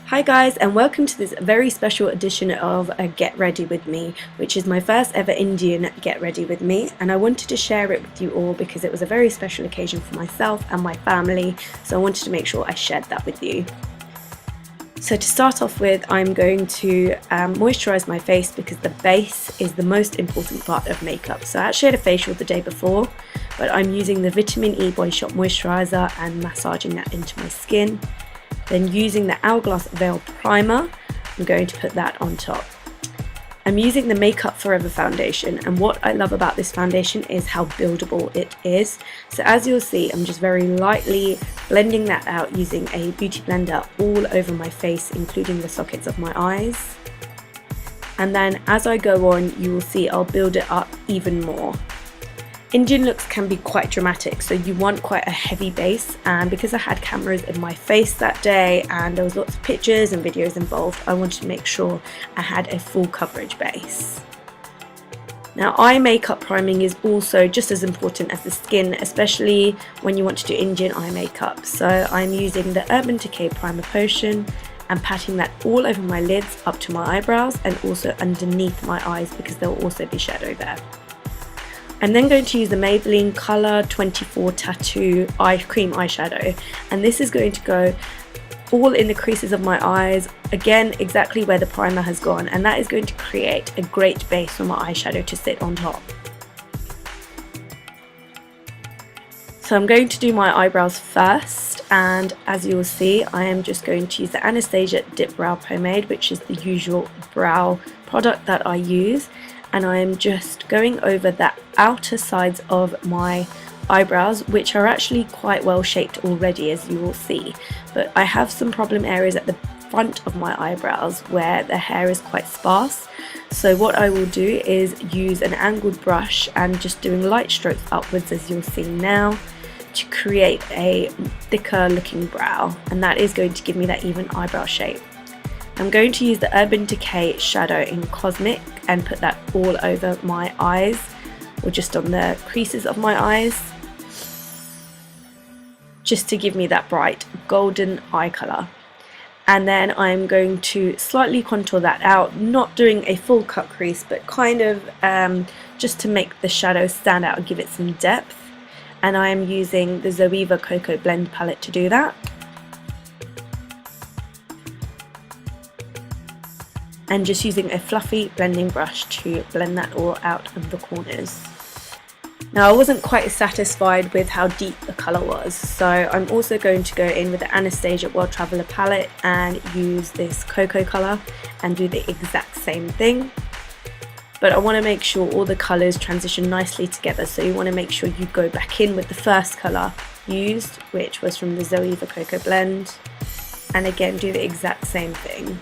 Hi guys, and welcome to this very special edition of a Get Ready With Me, which is my first ever Indian Get Ready With Me, and I wanted to share it with you all because it was a very special occasion for myself and my family, so I wanted to make sure I shared that with you. So to start off with, I'm going to moisturise my face because the base is the most important part of makeup. So I actually had a facial the day before, but I'm using the Vitamin E Body Shop Moisturiser and massaging that into my skin. Then using the Hourglass Veil Primer, I'm going to put that on top. I'm using the Makeup Forever foundation, and what I love about this foundation is how buildable it is. So as you'll see, I'm just very lightly blending that out using a beauty blender all over my face, including the sockets of my eyes. And then as I go on, you will see I'll build it up even more. Indian looks can be quite dramatic, so you want quite a heavy base, and because I had cameras in my face that day and there was lots of pictures and videos involved, I wanted to make sure I had a full coverage base. Now, eye makeup priming is also just as important as the skin, especially when you want to do Indian eye makeup. So I'm using the Urban Decay Primer Potion and patting that all over my lids up to my eyebrows and also underneath my eyes because there will also be shadow there. I'm then going to use the Maybelline Colour 24 Tattoo Eye Cream Eyeshadow, and this is going to go all in the creases of my eyes, again exactly where the primer has gone, and that is going to create a great base for my eyeshadow to sit on top. So I'm going to do my eyebrows first, and as you will see, I am just going to use the Anastasia Dipbrow Pomade, which is the usual brow product that I use. And I am just going over the outer sides of my eyebrows, which are actually quite well shaped already, as you will see, but I have some problem areas at the front of my eyebrows where the hair is quite sparse. So what I will do is use an angled brush and just doing light strokes upwards, as you'll see now, to create a thicker looking brow, and that is going to give me that even eyebrow shape. I'm going to use the Urban Decay Shadow in Cosmic and put that all over my eyes, or just on the creases of my eyes, just to give me that bright golden eye colour. And then I'm going to slightly contour that out, not doing a full cut crease, but kind of just to make the shadow stand out and give it some depth. And I am using the Zoeva Cocoa Blend palette to do that. And just using a fluffy blending brush to blend that all out of the corners. Now, I wasn't quite satisfied with how deep the colour was, so I'm also going to go in with the Anastasia World Traveller palette and use this cocoa colour and do the exact same thing. But I want to make sure all the colours transition nicely together, so you want to make sure you go back in with the first colour used, which was from the Zoeva Cocoa Blend, and again do the exact same thing.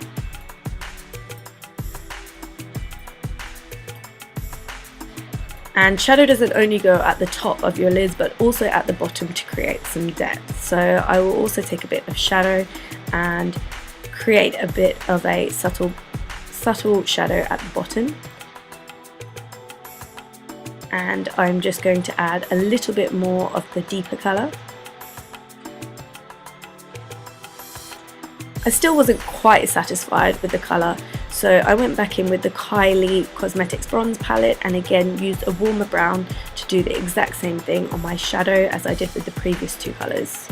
And shadow doesn't only go at the top of your lids, but also at the bottom to create some depth. So I will also take a bit of shadow and create a bit of a subtle shadow at the bottom. And I'm just going to add a little bit more of the deeper colour. I still wasn't quite satisfied with the colour, so I went back in with the Kylie Cosmetics Bronze palette and again used a warmer brown to do the exact same thing on my shadow as I did with the previous two colours.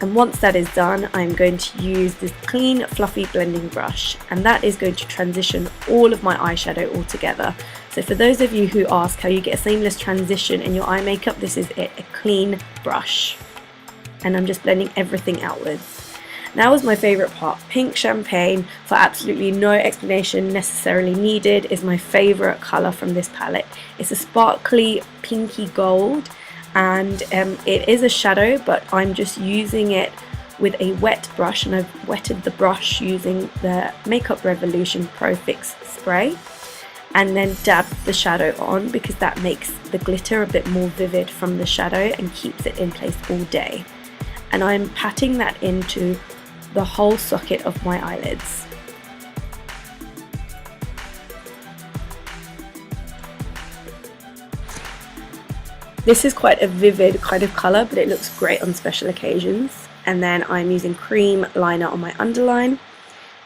And once that is done, I'm going to use this clean fluffy blending brush, and that is going to transition all of my eyeshadow all together. So for those of you who ask how you get a seamless transition in your eye makeup, this is it, a clean brush. And I'm just blending everything outwards. Now is my favourite part. Pink Champagne, for absolutely no explanation necessarily needed, is my favourite colour from this palette. It's a sparkly pinky gold, and it is a shadow, but I'm just using it with a wet brush, and I've wetted the brush using the Makeup Revolution Pro Fix spray, and then dab the shadow on because that makes the glitter a bit more vivid from the shadow and keeps it in place all day. And I'm patting that into the whole socket of my eyelids. This is quite a vivid kind of colour, but it looks great on special occasions. and then I'm using cream liner on my underline.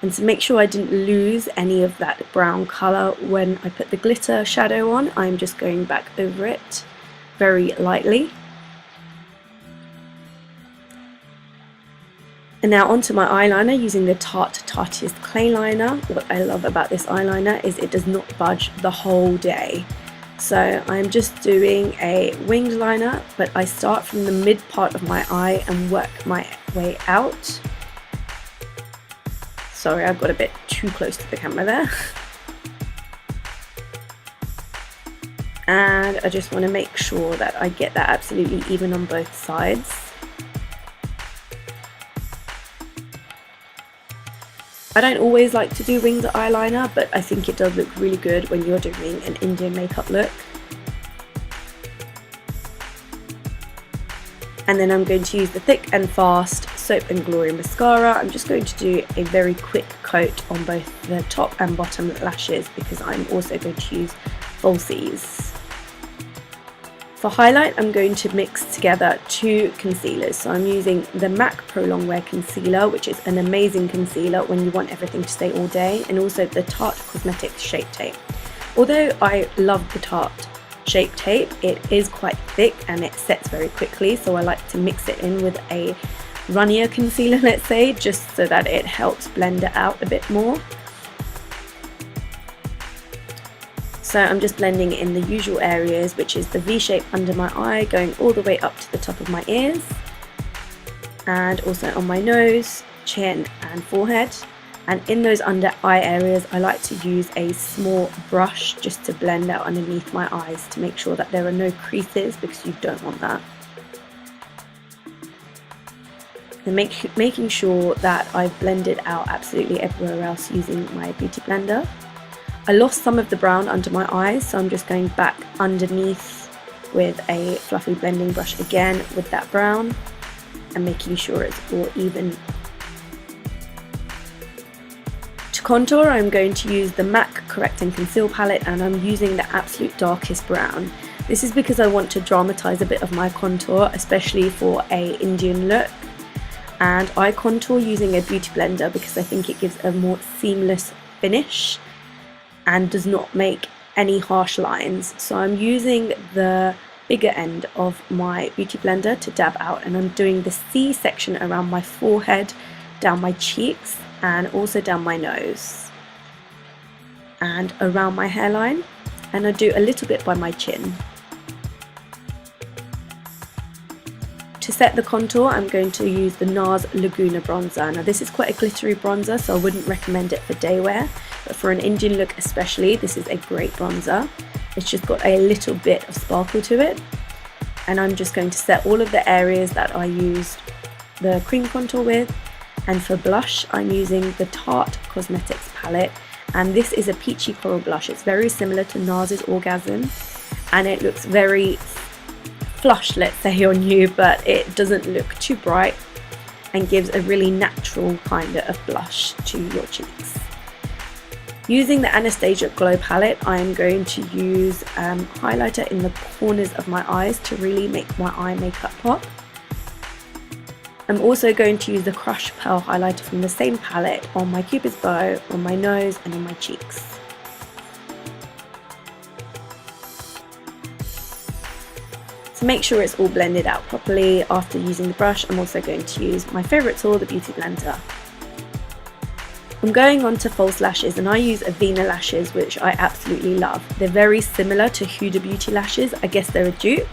And to make sure I didn't lose any of that brown colour when I put the glitter shadow on, I'm just going back over it very lightly. And now onto my eyeliner using the Tarte Tarteist Clay Liner. What I love about this eyeliner is it does not budge the whole day. So I'm just doing a winged liner, but I start from the mid part of my eye and work my way out. Sorry, I got a bit too close to the camera there. And I just want to make sure that I get that absolutely even on both sides. I don't always like to do winged eyeliner, but I think it does look really good when you're doing an Indian makeup look. And then I'm going to use the Thick and Fast Soap and Glory Mascara. I'm just going to do a very quick coat on both the top and bottom lashes because I'm also going to use falsies. For highlight, I'm going to mix together two concealers. So I'm using the MAC Pro Longwear Concealer, which is an amazing concealer when you want everything to stay all day, and also the Tarte Cosmetics Shape Tape. Although I love the Tarte Shape Tape, it is quite thick and it sets very quickly, so I like to mix it in with a runnier concealer, let's say, just so that it helps blend it out a bit more. So I'm just blending in the usual areas, which is the V shape under my eye, going all the way up to the top of my ears, and also on my nose, chin and forehead. And in those under eye areas, I like to use a small brush just to blend out underneath my eyes to make sure that there are no creases, because you don't want that. And making sure that I've blended out absolutely everywhere else using my beauty blender. I lost some of the brown under my eyes, so I'm just going back underneath with a fluffy blending brush again with that brown and making sure it's all even. To contour, I'm going to use the MAC Correct and Conceal palette, and I'm using the absolute darkest brown. This is because I want to dramatize a bit of my contour, especially for a Indian look. And I contour using a beauty blender because I think it gives a more seamless finish and does not make any harsh lines. So I'm using the bigger end of my beauty blender to dab out, and I'm doing the C section around my forehead, down my cheeks, and also down my nose and around my hairline, and I do a little bit by my chin. To set the contour, I'm going to use the NARS Laguna bronzer. Now this is quite a glittery bronzer, so I wouldn't recommend it for day wear, but for an Indian look especially, this is a great bronzer. It's just got a little bit of sparkle to it, and I'm just going to set all of the areas that I used the cream contour with. And for blush, I'm using the Tarte Cosmetics palette, and this is a peachy coral blush. It's very similar to NARS's Orgasm, and it looks very flush, let's say, on you, but it doesn't look too bright and gives a really natural kind of blush to your cheeks. Using the Anastasia Glow palette, I am going to use highlighter in the corners of my eyes to really make my eye makeup pop. I'm also going to use the Crush Pearl highlighter from the same palette on my cupid's bow, on my nose and on my cheeks. To make sure it's all blended out properly after using the brush, I'm also going to use my favourite tool, the Beauty Blender. I'm going on to false lashes, and I use Avena lashes, which I absolutely love. They're very similar to Huda Beauty lashes. I guess they're a dupe.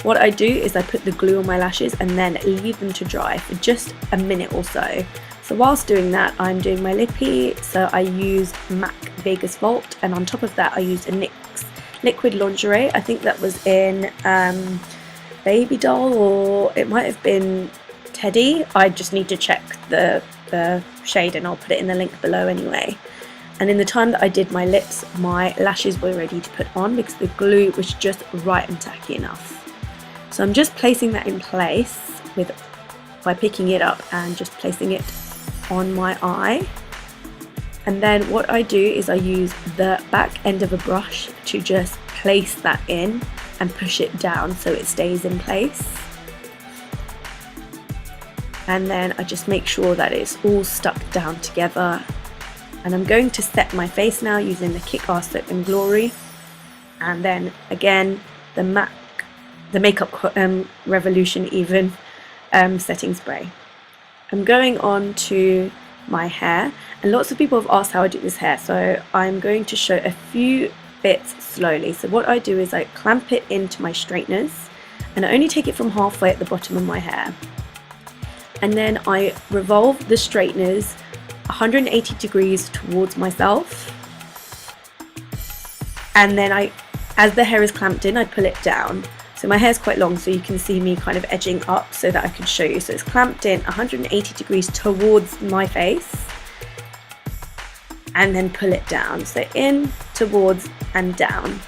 What I do is I put the glue on my lashes and then leave them to dry for just a minute or so. So whilst doing that, I'm doing my lippy, so I use MAC Vegas Vault, and on top of that I used a NYX Liquid Lingerie. I think that was in Baby Doll, or it might have been Teddy. I just need to check the shade, and I'll put it in the link below anyway. And in the time that I did my lips, my lashes were ready to put on because the glue was just right and tacky enough. So I'm just placing that in place by picking it up and just placing it on my eye. And then what I do is I use the back end of a brush to just place that in and push it down so it stays in place. and then I just make sure that it's all stuck down together. And I'm going to set my face now using the Kick-Ass Soap and Glory, and then again the Makeup Revolution even setting spray. I'm going on to my hair, and lots of people have asked how I do this hair, so I'm going to show a few bits slowly. So what I do is I clamp it into my straighteners, and I only take it from halfway at the bottom of my hair, and then I revolve the straighteners 180 degrees towards myself, and then as the hair is clamped in, I pull it down. So my hair is quite long, so you can see me kind of edging up so that I can show you. So it's clamped in 180 degrees towards my face, and then pull it down. So in, towards, and down.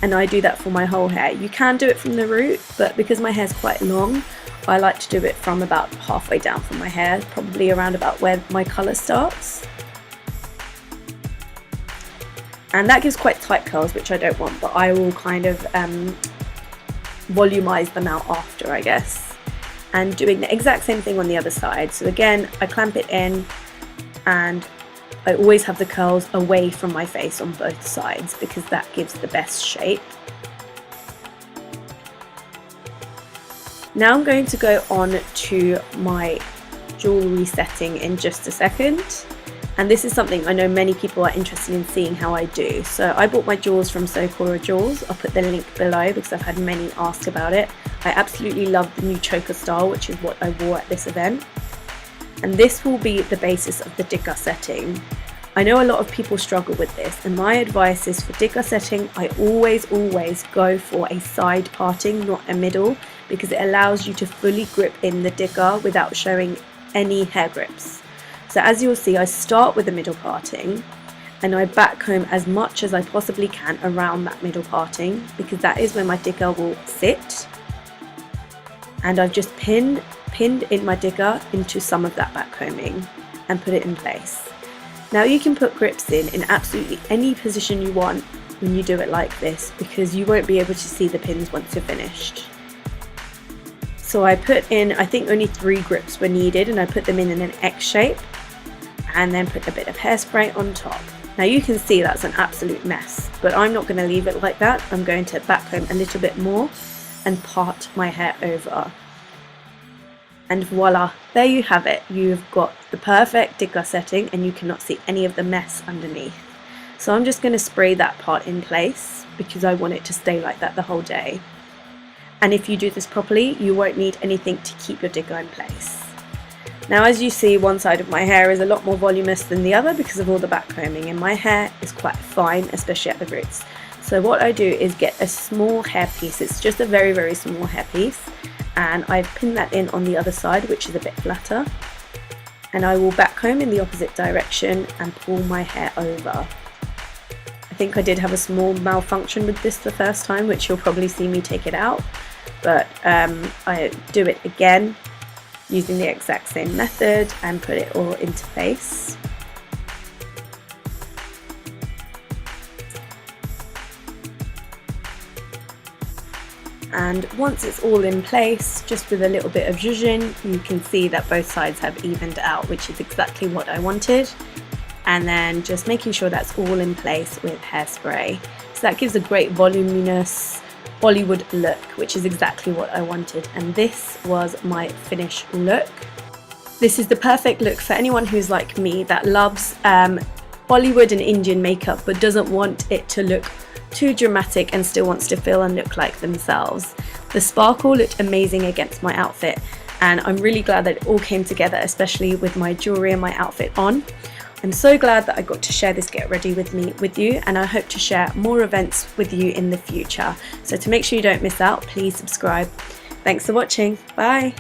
And I do that for my whole hair. You can do it from the root, but because my hair is quite long, I like to do it from about halfway down from my hair, probably around about where my colour starts. And that gives quite tight curls, which I don't want, but I will kind of volumize them out after, I guess. And doing the exact same thing on the other side. So again, I clamp it in, and I always have the curls away from my face on both sides because that gives the best shape. Now I'm going to go on to my jewellery setting in just a second, and this is something I know many people are interested in seeing how I do. So I bought my jewels from Socorro Jewels. I'll put the link below because I've had many ask about it. I absolutely love the new choker style, which is what I wore at this event, and this will be the basis of the Decay setting. I know a lot of people struggle with this, and my advice is for Decay setting, I always go for a side parting, not a middle, because it allows you to fully grip in the Decay without showing any hair grips. So as you'll see, I start with the middle parting, and I backcomb as much as I possibly can around that middle parting, because that is where my Decay will sit. And I've just pinned in my Decay into some of that backcombing and put it in place. Now you can put grips in absolutely any position you want when you do it like this, because you won't be able to see the pins once you're finished. So I put in, I think only 3 grips were needed, and I put them in an X shape, and then put a bit of hairspray on top. Now you can see that's an absolute mess, but I'm not going to leave it like that. I'm going to backcomb a little bit more and part my hair over. And voila, there you have it. You've got the perfect Decay setting, and you cannot see any of the mess underneath. So I'm just going to spray that part in place because I want it to stay like that the whole day. And if you do this properly, you won't need anything to keep your Decay in place. Now as you see, one side of my hair is a lot more voluminous than the other because of all the backcombing, and my hair is quite fine, especially at the roots. So what I do is get a small hairpiece. It's just a very small hairpiece, and I've pinned that in on the other side, which is a bit flatter, and I will backcomb in the opposite direction and pull my hair over. I think I did have a small malfunction with this the first time, which you'll probably see me take it out, but I do it again using the exact same method and put it all into place. And once it's all in place, just with a little bit of zhuzhin, you can see that both sides have evened out, which is exactly what I wanted. And then just making sure that's all in place with hairspray. So that gives a great voluminous Bollywood look, which is exactly what I wanted. And this was my finished look. This is the perfect look for anyone who's like me, that loves Bollywood and Indian makeup, but doesn't want it to look too dramatic and still wants to feel and look like themselves. The sparkle looked amazing against my outfit, and I'm really glad that it all came together, especially with my jewellery and my outfit on. I'm so glad that I got to share this Get Ready with me with you, and I hope to share more events with you in the future. So to make sure you don't miss out, please subscribe. Thanks for watching. Bye.